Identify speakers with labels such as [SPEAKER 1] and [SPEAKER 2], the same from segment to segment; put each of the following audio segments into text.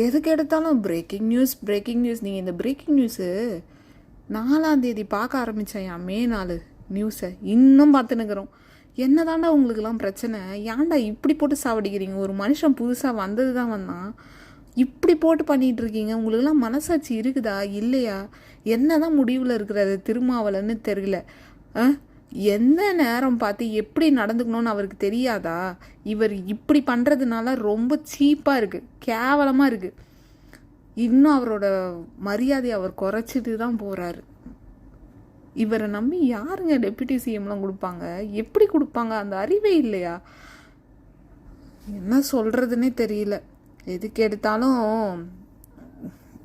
[SPEAKER 1] எதுக்கு எடுத்தாலும் breaking news breaking news. நீங்கள் இந்த பிரேக்கிங் நியூஸு 4ஆம் தேதி பார்க்க ஆரம்பித்தேன், என் மே 4 நியூஸை இன்னும் பார்த்துன்னுக்குறோம். என்ன தாண்டா உங்களுக்குலாம் பிரச்சனை? ஏன்டா இப்படி போட்டு சாவடிக்கிறீங்க? ஒரு மனுஷன் புதுசாக வந்தது தான் வந்தான், இப்படி போட்டு பண்ணிகிட்டு இருக்கீங்க. உங்களுக்குலாம் மனசாட்சி இருக்குதா இல்லையா? என்ன தான் முடிவில் இருக்கிறது திருமாவளன்னு தெரியல. எந்த நேரம் பார்த்து எப்படி நடந்துக்கணும்னு அவருக்கு தெரியாதா? இவர் இப்படி பண்ணுறதுனால ரொம்ப சீப்பாக இருக்குது, கேவலமாக இருக்குது. இன்னும் அவரோட மரியாதையை அவர் குறைச்சிட்டு தான் போகிறாரு. இவரை நம்பி யாருங்க டெப்யூட்டி சிஎம்லாம் கொடுப்பாங்க? எப்படி கொடுப்பாங்க? அந்த அறிவே இல்லையா? என்ன சொல்கிறதுனே தெரியல. எதுக்கு எடுத்தாலும்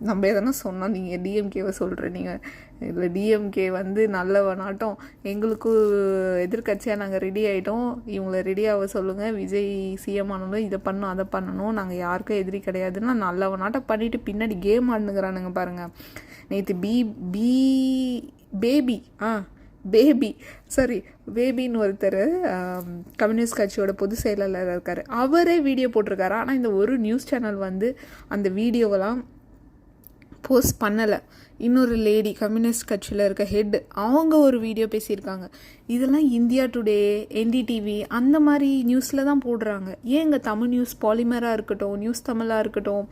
[SPEAKER 1] நம்ம எதனா சொன்னால் நீங்கள் டிஎம்கேவை சொல்கிறீங்க. இல்லை டிஎம்கே நல்லவனாட்டம் எங்களுக்கும் எதிர்கட்சியாக நாங்கள் ரெடி ஆகிட்டோம், இவங்களை ரெடியாக சொல்லுங்கள், விஜய் சிஎம் ஆனாலும் இதை பண்ணணும் அதை பண்ணணும், நாங்கள் யாருக்கும் எதிரி கிடையாதுன்னா நல்லவனாட்டம் பண்ணிவிட்டு பின்னாடி கேம் ஆடுனுங்கிறானுங்க பாருங்கள். நேற்று பேபின்னு ஒருத்தர் கம்யூனிஸ்ட் கட்சியோட பொதுச் செயலாளர் இருக்கார், அவரே வீடியோ போட்டிருக்காரு. ஆனால் இந்த ஒரு நியூஸ் சேனல் அந்த வீடியோவெல்லாம் போஸ்ட் பண்ணலை. இன்னொரு லேடி கம்யூனிஸ்ட் கட்சியில் இருக்க ஹெட், அவங்க ஒரு வீடியோ பேசியிருக்காங்க. இதெல்லாம் இந்தியா டுடே, என்டிடிவி அந்த மாதிரி நியூஸில் தான் போடுறாங்க. ஏன் இங்கே தமிழ் நியூஸ், பாலிமராக இருக்கட்டும், நியூஸ் தமிழாக இருக்கட்டும்,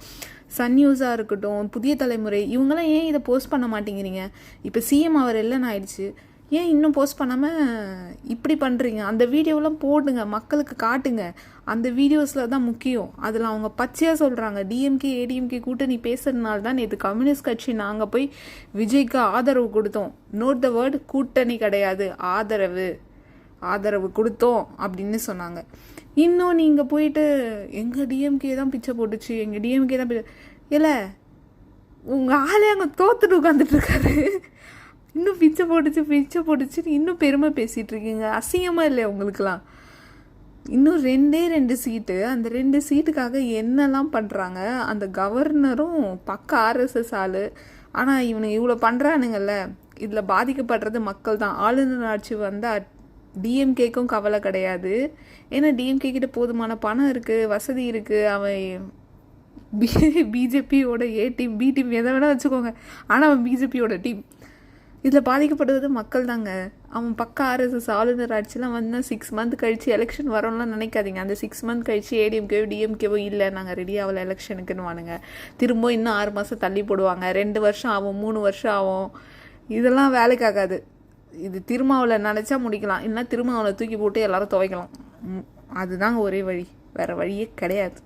[SPEAKER 1] சன் நியூஸாக இருக்கட்டும், புதிய தலைமுறை, இவங்கெல்லாம் ஏன் இதை போஸ்ட் பண்ண மாட்டேங்கிறீங்க? இப்போ சிஎம் அவர் இல்லைன்னு ஆயிடுச்சு, ஏன் இன்னும் போஸ்ட் பண்ணாமல் இப்படி பண்ணுறீங்க? அந்த வீடியோலாம் போடுங்க, மக்களுக்கு காட்டுங்க. அந்த வீடியோஸில் தான் முக்கியம். அதில் அவங்க பச்சையாக சொல்கிறாங்க, டிஎம்கே ஏடிஎம்கே கூட்டணி பேசுறதுனால தான் நேற்று கம்யூனிஸ்ட் கட்சி நாங்கள் போய் விஜய்க்கு ஆதரவு கொடுத்தோம். நோட் த வேர்டு, கூட்டணி கிடையாது, ஆதரவு கொடுத்தோம் அப்படின்னு சொன்னாங்க. இன்னும் நீங்கள் போயிட்டு எங்கள் டிஎம்கே தான் பிச்சை போட்டுச்சு, எங்கள் டிஎம்கே தான் இல்லை, உங்கள் ஆளே அங்கே தோத்துட்டு உட்காந்துட்ருக்காரு, இன்னும் பிச்சை போட்டுச்சுன்னு இன்னும் பெருமை பேசிகிட்டு இருக்கீங்க. அசிங்கமாக இல்லையா உங்களுக்கெல்லாம்? இன்னும் 2 சீட்டு, அந்த 2 சீட்டுக்காக என்னெல்லாம் பண்ணுறாங்க. அந்த கவர்னரும் பக்க ஆர்எஸ்எஸ் ஆள். ஆனால் இவனுங்க இவ்வளோ பண்ணுறானுங்கல்ல, இதில் பாதிக்கப்படுறது மக்கள் தான். ஆளுநர் ஆட்சி வந்தால் டிஎம்கேக்கும் கவலை கிடையாது. ஏன்னா டிஎம்கே கிட்ட போதுமான பணம் இருக்குது, வசதி இருக்குது. அவன் பிஜேபியோட ஏ டீம், பி டீம், எதை வேணால் வச்சுக்கோங்க, ஆனால் அவன் பிஜேபியோட டீம். இதில் பாதிக்கப்படுறது மக்கள் தாங்க. அவன் பக்க ஆர்எஸ்எஸ் ஆளுநர் ஆட்சிலாம் 6 மந்த் கழித்து எலெக்ஷன் வரோம்லாம் நினைக்காதீங்க. அந்த 6 மந்த் கழித்து ஏடிஎம்கேவோ டிஎம்கேவோ இல்லை நாங்கள் ரெடி ஆகலை எலெக்ஷனுக்குன்னு வானுங்க, திரும்ப இன்னும் 6 மாதம் தள்ளி போடுவாங்க. 2 வருஷம் ஆகும், 3 வருஷம் ஆகும். இதெல்லாம் வேலைக்காகாது. இது திருமாவளை நினச்சா முடிக்கலாம், இல்லைன்னா திருமாவளை தூக்கி போட்டு எல்லாரும் துவைக்கலாம். அதுதாங்க ஒரே வழி, வேறு வழியே கிடையாது.